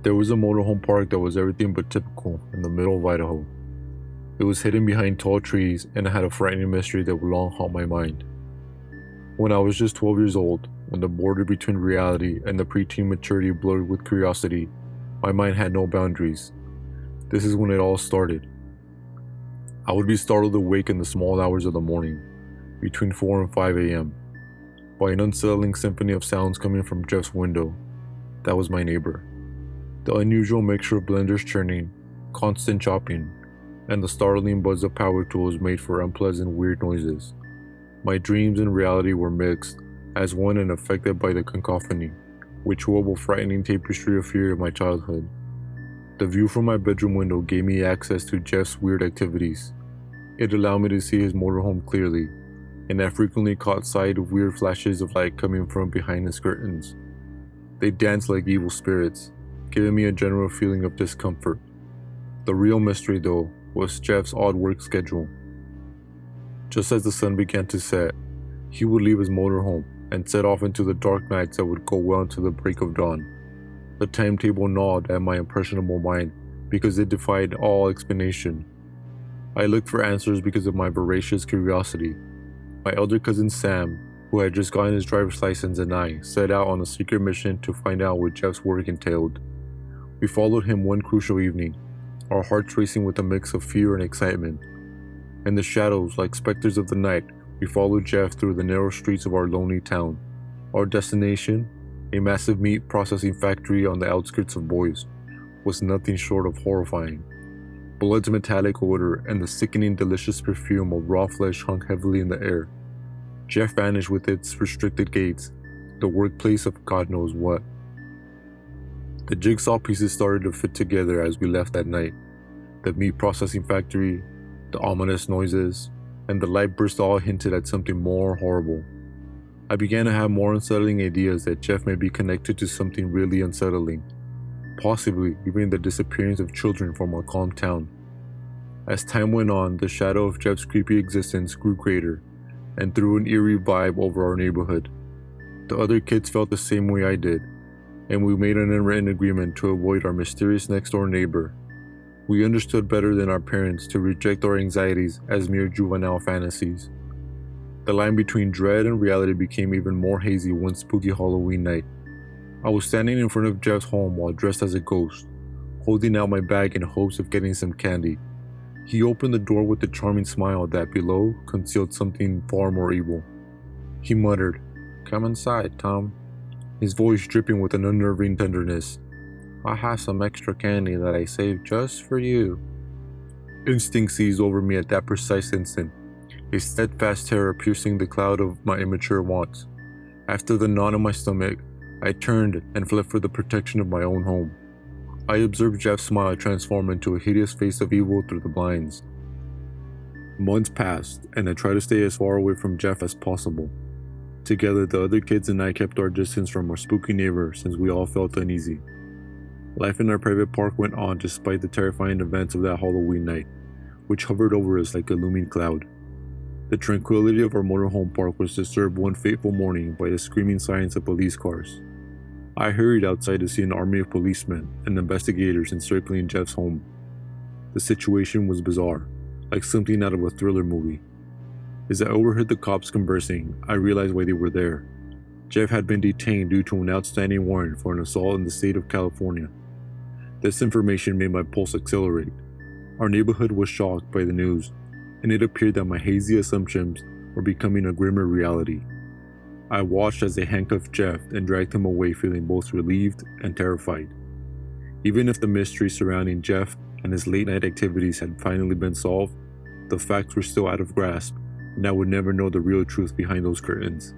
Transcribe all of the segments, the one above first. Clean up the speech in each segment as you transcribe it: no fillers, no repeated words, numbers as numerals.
There was a motorhome park that was everything but typical in the middle of Idaho. It was hidden behind tall trees and it had a frightening mystery that would long haunt my mind. When I was just 12 years old, when the border between reality and the preteen maturity blurred with curiosity, my mind had no boundaries. This is when it all started. I would be startled awake in the small hours of the morning, between 4 and 5 a.m., by an unsettling symphony of sounds coming from Jeff's window. That was my neighbor. The unusual mixture of blenders churning, constant chopping, and the startling buzz of power tools made for unpleasant weird noises. My dreams and reality were mixed as one and affected by the cacophony, which wove a frightening tapestry of fear of my childhood. The view from my bedroom window gave me access to Jeff's weird activities. It allowed me to see his motorhome clearly, and I frequently caught sight of weird flashes of light coming from behind his curtains. They danced like evil spirits, giving me a general feeling of discomfort. The real mystery, though, was Jeff's odd work schedule. Just as the sun began to set, he would leave his motorhome and set off into the dark nights that would go well into the break of dawn. The timetable gnawed at my impressionable mind because it defied all explanation. I looked for answers because of my voracious curiosity. My elder cousin Sam, who had just gotten his driver's license, and I set out on a secret mission to find out what Jeff's work entailed. We followed him one crucial evening, our hearts racing with a mix of fear and excitement. In the shadows, like specters of the night, we followed Jeff through the narrow streets of our lonely town. Our destination, a massive meat processing factory on the outskirts of Boise, was nothing short of horrifying. Blood's metallic odor and the sickening delicious perfume of raw flesh hung heavily in the air. Jeff vanished with its restricted gates, the workplace of God knows what. The jigsaw pieces started to fit together as we left that night. The meat processing factory, the ominous noises, and the light burst all hinted at something more horrible. I began to have more unsettling ideas that Jeff may be connected to something really unsettling, possibly even the disappearance of children from our calm town. As time went on, the shadow of Jeff's creepy existence grew greater and threw an eerie vibe over our neighborhood. The other kids felt the same way I did, and we made an unwritten agreement to avoid our mysterious next-door neighbor. We understood better than our parents to reject our anxieties as mere juvenile fantasies. The line between dread and reality became even more hazy one spooky Halloween night. I was standing in front of Jeff's home while dressed as a ghost, holding out my bag in hopes of getting some candy. He opened the door with a charming smile that below concealed something far more evil. He muttered, "Come inside, Tom," his voice dripping with an unnerving tenderness. "I have some extra candy that I saved just for you." Instinct seized over me at that precise instant, a steadfast terror piercing the cloud of my immature wants. After the knot in my stomach, I turned and fled for the protection of my own home. I observed Jeff's smile transform into a hideous face of evil through the blinds. Months passed, and I tried to stay as far away from Jeff as possible. Together, the other kids and I kept our distance from our spooky neighbor since we all felt uneasy. Life in our private park went on despite the terrifying events of that Halloween night, which hovered over us like a looming cloud. The tranquility of our motorhome park was disturbed one fateful morning by the screaming sirens of police cars. I hurried outside to see an army of policemen and investigators encircling Jeff's home. The situation was bizarre, like something out of a thriller movie. As I overheard the cops conversing, I realized why they were there. Jeff had been detained due to an outstanding warrant for an assault in the state of California. This information made my pulse accelerate. Our neighborhood was shocked by the news, and it appeared that my hazy assumptions were becoming a grimmer reality. I watched as they handcuffed Jeff and dragged him away, feeling both relieved and terrified. Even if the mystery surrounding Jeff and his late-night activities had finally been solved, the facts were still out of grasp, and I would never know the real truth behind those curtains.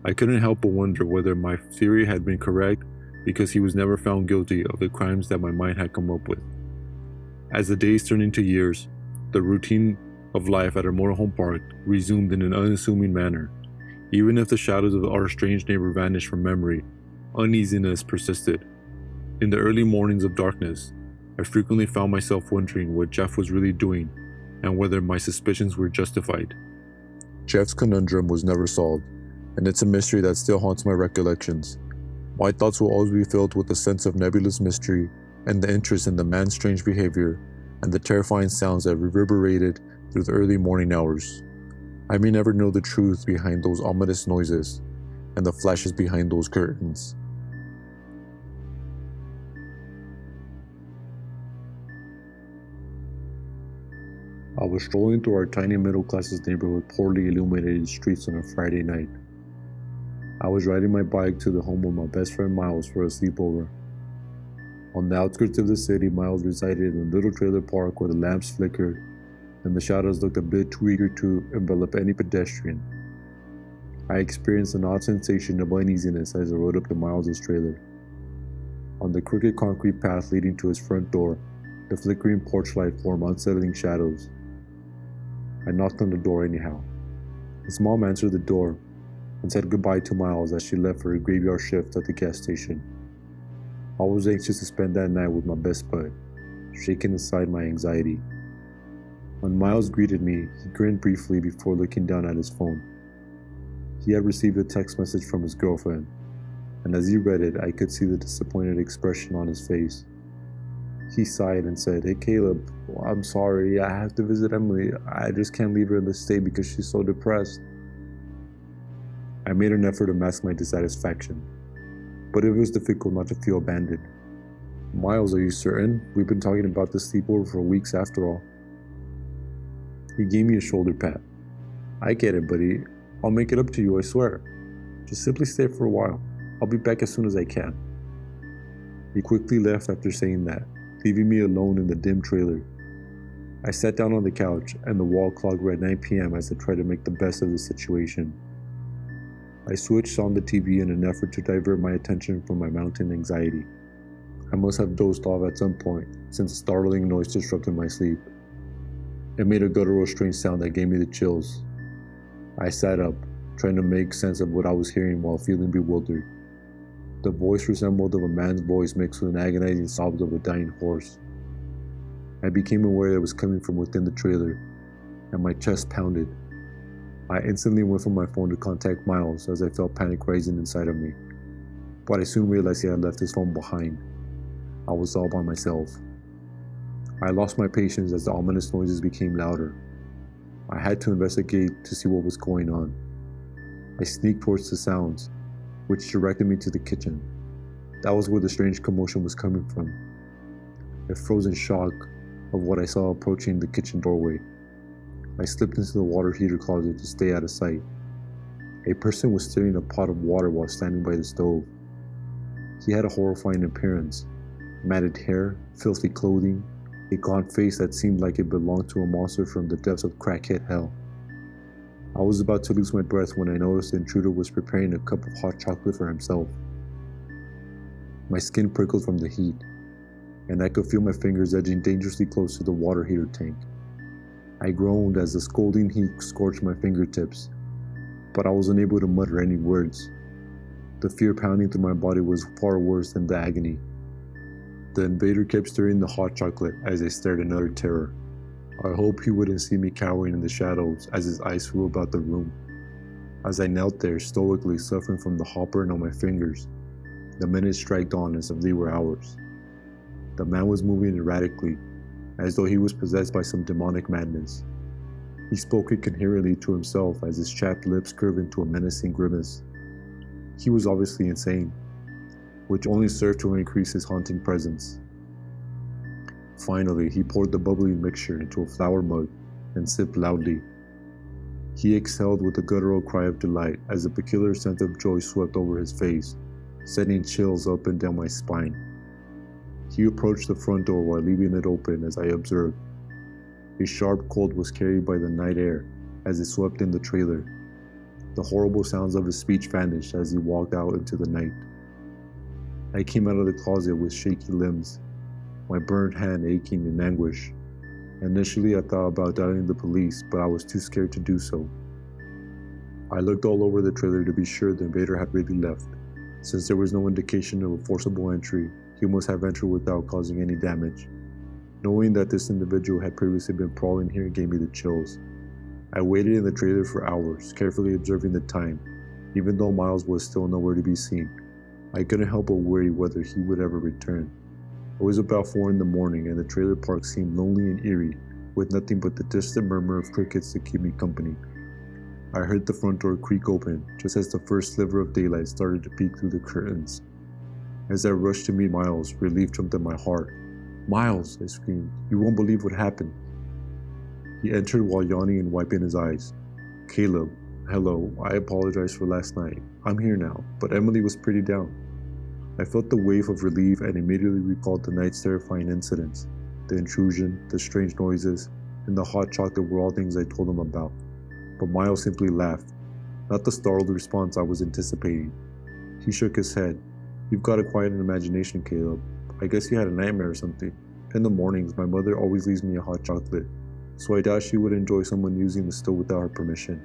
I couldn't help but wonder whether my theory had been correct because he was never found guilty of the crimes that my mind had come up with. As the days turned into years, the routine of life at our motorhome park resumed in an unassuming manner. Even if the shadows of our strange neighbor vanished from memory, uneasiness persisted. In the early mornings of darkness, I frequently found myself wondering what Jeff was really doing and whether my suspicions were justified. Jeff's conundrum was never solved, and it's a mystery that still haunts my recollections. My thoughts will always be filled with a sense of nebulous mystery and the interest in the man's strange behavior and the terrifying sounds that reverberated through the early morning hours. I may never know the truth behind those ominous noises and the flashes behind those curtains. I was strolling through our tiny middle-class neighborhood poorly illuminated streets on a Friday night. I was riding my bike to the home of my best friend Miles for a sleepover. On the outskirts of the city, Miles resided in a little trailer park where the lamps flickered and the shadows looked a bit too eager to envelop any pedestrian. I experienced an odd sensation of uneasiness as I rode up to Miles' trailer. On the crooked concrete path leading to his front door, the flickering porch light formed unsettling shadows. I knocked on the door anyhow. His mom answered the door and said goodbye to Miles as she left for a graveyard shift at the gas station. I was anxious to spend that night with my best bud, shaking aside my anxiety. When Miles greeted me, he grinned briefly before looking down at his phone. He had received a text message from his girlfriend, and as he read it, I could see the disappointed expression on his face. He sighed and said, "Hey Caleb, I'm sorry, I have to visit Emily. I just can't leave her in this state because she's so depressed." I made an effort to mask my dissatisfaction, but it was difficult not to feel abandoned. "Miles, are you certain? We've been talking about this sleepover for weeks after all." He gave me a shoulder pat. "I get it, buddy. I'll make it up to you, I swear. Just simply stay for a while. I'll be back as soon as I can." He quickly left after saying that, leaving me alone in the dim trailer. I sat down on the couch, and the wall clock read 9 p.m. as I tried to make the best of the situation. I switched on the TV in an effort to divert my attention from my mounting anxiety. I must have dozed off at some point, since a startling noise disrupted my sleep. It made a guttural strange sound that gave me the chills. I sat up, trying to make sense of what I was hearing while feeling bewildered. The voice resembled of a man's voice mixed with an agonizing sobs of a dying horse. I became aware that it was coming from within the trailer, and my chest pounded. I instantly went for my phone to contact Miles as I felt panic rising inside of me. But I soon realized he had left his phone behind. I was all by myself. I lost my patience as the ominous noises became louder. I had to investigate to see what was going on. I sneaked towards the sounds, which directed me to the kitchen. That was where the strange commotion was coming from. I froze in shock of what I saw approaching the kitchen doorway. I slipped into the water heater closet to stay out of sight. A person was stirring a pot of water while standing by the stove. He had a horrifying appearance. Matted hair, filthy clothing, a gaunt face that seemed like it belonged to a monster from the depths of crackhead hell. I was about to lose my breath when I noticed the intruder was preparing a cup of hot chocolate for himself. My skin prickled from the heat, and I could feel my fingers edging dangerously close to the water heater tank. I groaned as the scalding heat scorched my fingertips, but I was unable to mutter any words. The fear pounding through my body was far worse than the agony. The invader kept stirring the hot chocolate as I stared in utter terror. I hoped he wouldn't see me cowering in the shadows as his eyes flew about the room. As I knelt there, stoically suffering from the hot burn on my fingers, the minutes dragged on as if they were hours. The man was moving erratically, as though he was possessed by some demonic madness. He spoke incoherently to himself as his chapped lips curved into a menacing grimace. He was obviously insane, which only served to increase his haunting presence. Finally, he poured the bubbling mixture into a flower mug and sipped loudly. He exhaled with a guttural cry of delight as a peculiar sense of joy swept over his face, sending chills up and down my spine. He approached the front door while leaving it open as I observed. A sharp cold was carried by the night air as it swept in the trailer. The horrible sounds of his speech vanished as he walked out into the night. I came out of the closet with shaky limbs, my burned hand aching in anguish. Initially, I thought about dialing the police, but I was too scared to do so. I looked all over the trailer to be sure the invader had really left. Since there was no indication of a forcible entry, he must have entered without causing any damage. Knowing that this individual had previously been prowling here gave me the chills. I waited in the trailer for hours, carefully observing the time, even though Miles was still nowhere to be seen. I couldn't help but worry whether he would ever return. It was about 4 in the morning and the trailer park seemed lonely and eerie, with nothing but the distant murmur of crickets to keep me company. I heard the front door creak open just as the first sliver of daylight started to peek through the curtains. As I rushed to meet Miles, relief jumped at my heart. "Miles," I screamed, "you won't believe what happened." He entered while yawning and wiping his eyes. "Caleb, hello, I apologize for last night. I'm here now, but Emily was pretty down." I felt the wave of relief and immediately recalled the night's terrifying incidents. The intrusion, the strange noises, and the hot chocolate were all things I told him about. But Miles simply laughed, not the startled response I was anticipating. He shook his head. "You've got a quiet imagination, Caleb. I guess you had a nightmare or something. In the mornings, my mother always leaves me a hot chocolate, so I doubt she would enjoy someone using the stove without her permission."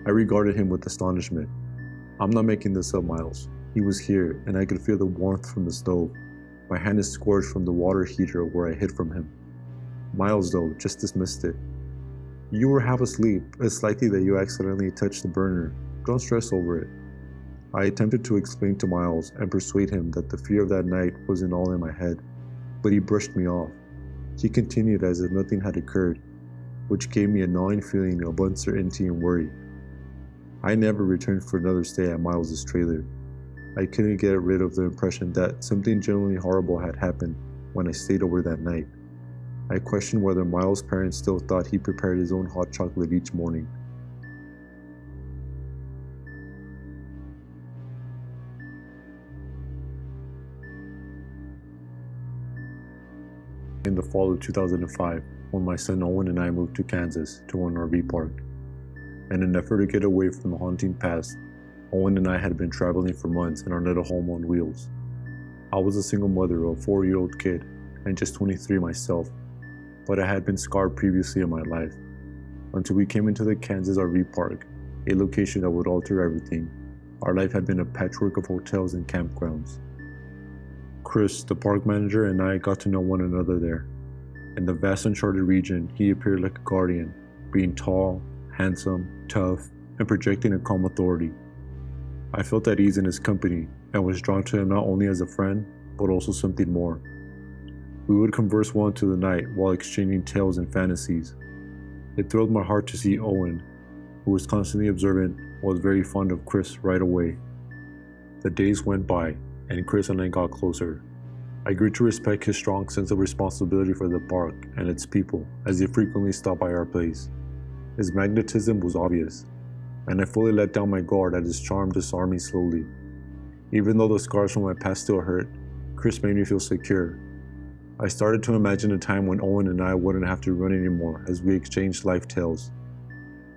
I regarded him with astonishment. "I'm not making this up, Miles. He was here, and I could feel the warmth from the stove. My hand is scorched from the water heater where I hid from him." Miles, though, just dismissed it. "You were half asleep. It's likely that you accidentally touched the burner. Don't stress over it." I attempted to explain to Miles and persuade him that the fear of that night wasn't all in my head, but he brushed me off. He continued as if nothing had occurred, which gave me a gnawing feeling of uncertainty and worry. I never returned for another stay at Miles's trailer. I couldn't get rid of the impression that something genuinely horrible had happened when I stayed over that night. I questioned whether Miles' parents still thought he prepared his own hot chocolate each morning. In the fall of 2005, when my son Owen and I moved to Kansas to an RV park. In an effort to get away from the haunting past, Owen and I had been traveling for months in our little home on wheels. I was a single mother of a 4-year-old kid and just 23 myself, but I had been scarred previously in my life. Until we came into the Kansas RV park, a location that would alter everything, our life had been a patchwork of hotels and campgrounds. Chris, the park manager, and I got to know one another there. In the vast uncharted region, he appeared like a guardian, being tall, handsome, tough, and projecting a calm authority. I felt at ease in his company and was drawn to him not only as a friend, but also something more. We would converse well into the night while exchanging tales and fantasies. It thrilled my heart to see Owen, who was constantly observant, was very fond of Chris right away. The days went by, and Chris and I got closer. I grew to respect his strong sense of responsibility for the park and its people, as he frequently stopped by our place. His magnetism was obvious, and I fully let down my guard as his charm disarmed me slowly. Even though the scars from my past still hurt, Chris made me feel secure. I started to imagine a time when Owen and I wouldn't have to run anymore as we exchanged life tales.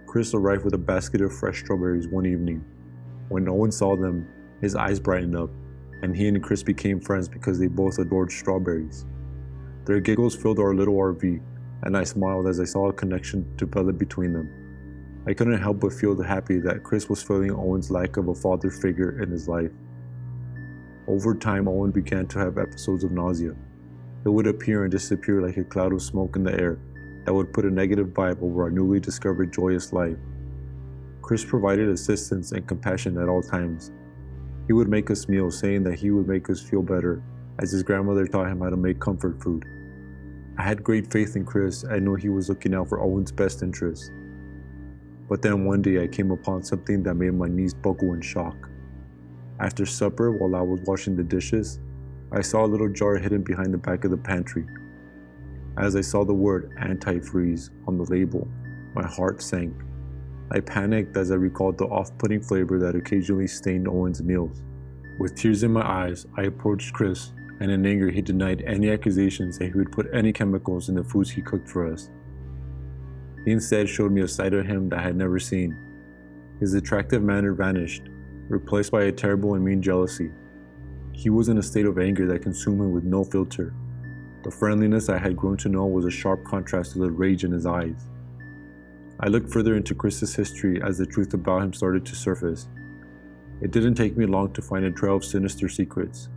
Chris arrived with a basket of fresh strawberries one evening. When Owen saw them, his eyes brightened up, and he and Chris became friends because they both adored strawberries. Their giggles filled our little RV, and I smiled as I saw a connection develop between them. I couldn't help but feel happy that Chris was filling Owen's lack of a father figure in his life. Over time, Owen began to have episodes of nausea. It would appear and disappear like a cloud of smoke in the air that would put a negative vibe over our newly discovered joyous life. Chris provided assistance and compassion at all times. He would make us meals, saying that he would make us feel better, as his grandmother taught him how to make comfort food. I had great faith in Chris and knew he was looking out for Owen's best interests. But then one day I came upon something that made my knees buckle in shock. After supper, while I was washing the dishes, I saw a little jar hidden behind the back of the pantry. As I saw the word antifreeze on the label, my heart sank. I panicked as I recalled the off-putting flavor that occasionally stained Owen's meals. With tears in my eyes, I approached Chris, and in anger he denied any accusations that he would put any chemicals in the foods he cooked for us. He instead showed me a side of him that I had never seen. His attractive manner vanished, replaced by a terrible and mean jealousy. He was in a state of anger that consumed him with no filter. The friendliness I had grown to know was a sharp contrast to the rage in his eyes. I looked further into Chris's history as the truth about him started to surface. It didn't take me long to find a trail of sinister secrets.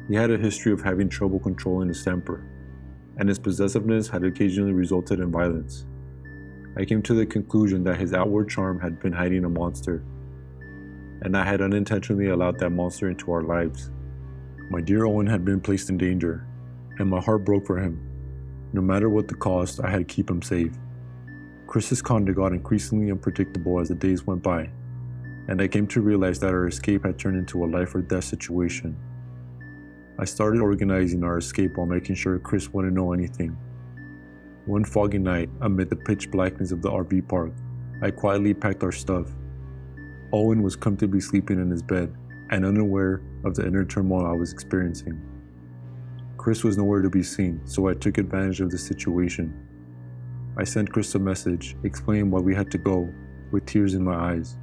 He had a history of having trouble controlling his temper, and his possessiveness had occasionally resulted in violence. I came to the conclusion that his outward charm had been hiding a monster. and I had unintentionally allowed that monster into our lives. My dear Owen had been placed in danger, and my heart broke for him. No matter what the cost, I had to keep him safe. Chris's conduct got increasingly unpredictable as the days went by, and I came to realize that our escape had turned into a life or death situation. I started organizing our escape while making sure Chris wouldn't know anything. One foggy night, amid the pitch blackness of the RV park, I quietly packed our stuff. Owen was comfortably sleeping in his bed and unaware of the inner turmoil I was experiencing. Chris was nowhere to be seen, so I took advantage of the situation. I sent Chris a message explaining why we had to go, with tears in my eyes.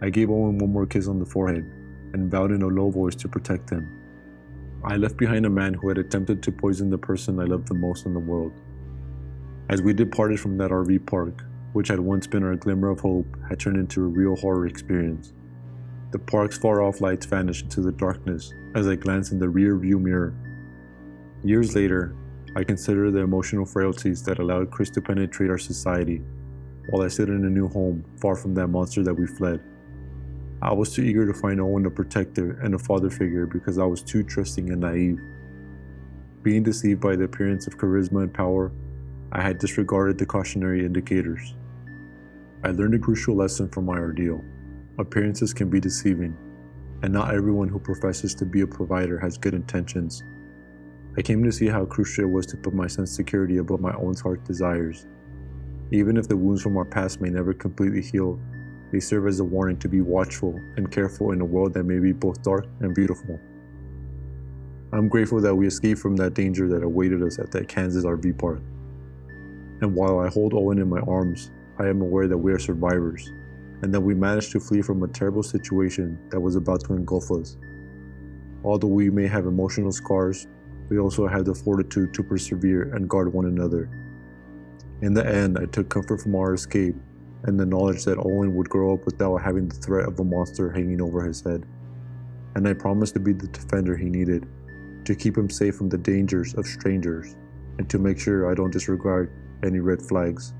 I gave Owen one more kiss on the forehead and vowed in a low voice to protect him. I left behind a man who had attempted to poison the person I loved the most in the world. As we departed from that RV park, which had once been our glimmer of hope, had turned into a real horror experience. The park's far-off lights vanished into the darkness as I glanced in the rear-view mirror. Years later, I consider the emotional frailties that allowed Chris to penetrate our society, while I sit in a new home far from that monster that we fled. I was too eager to find Owen a protector and a father figure because I was too trusting and naive. Being deceived by the appearance of charisma and power, I had disregarded the cautionary indicators. I learned a crucial lesson from my ordeal. Appearances can be deceiving, and not everyone who professes to be a provider has good intentions. I came to see how crucial it was to put my sense of security above my own heart desires. Even if the wounds from our past may never completely heal, they serve as a warning to be watchful and careful in a world that may be both dark and beautiful. I'm grateful that we escaped from that danger that awaited us at that Kansas RV park. And while I hold Owen in my arms, I am aware that we are survivors, and that we managed to flee from a terrible situation that was about to engulf us. Although we may have emotional scars, we also have the fortitude to persevere and guard one another. In the end, I took comfort from our escape and the knowledge that Owen would grow up without having the threat of a monster hanging over his head. And I promised to be the defender he needed, to keep him safe from the dangers of strangers, and to make sure I don't disregard any red flags.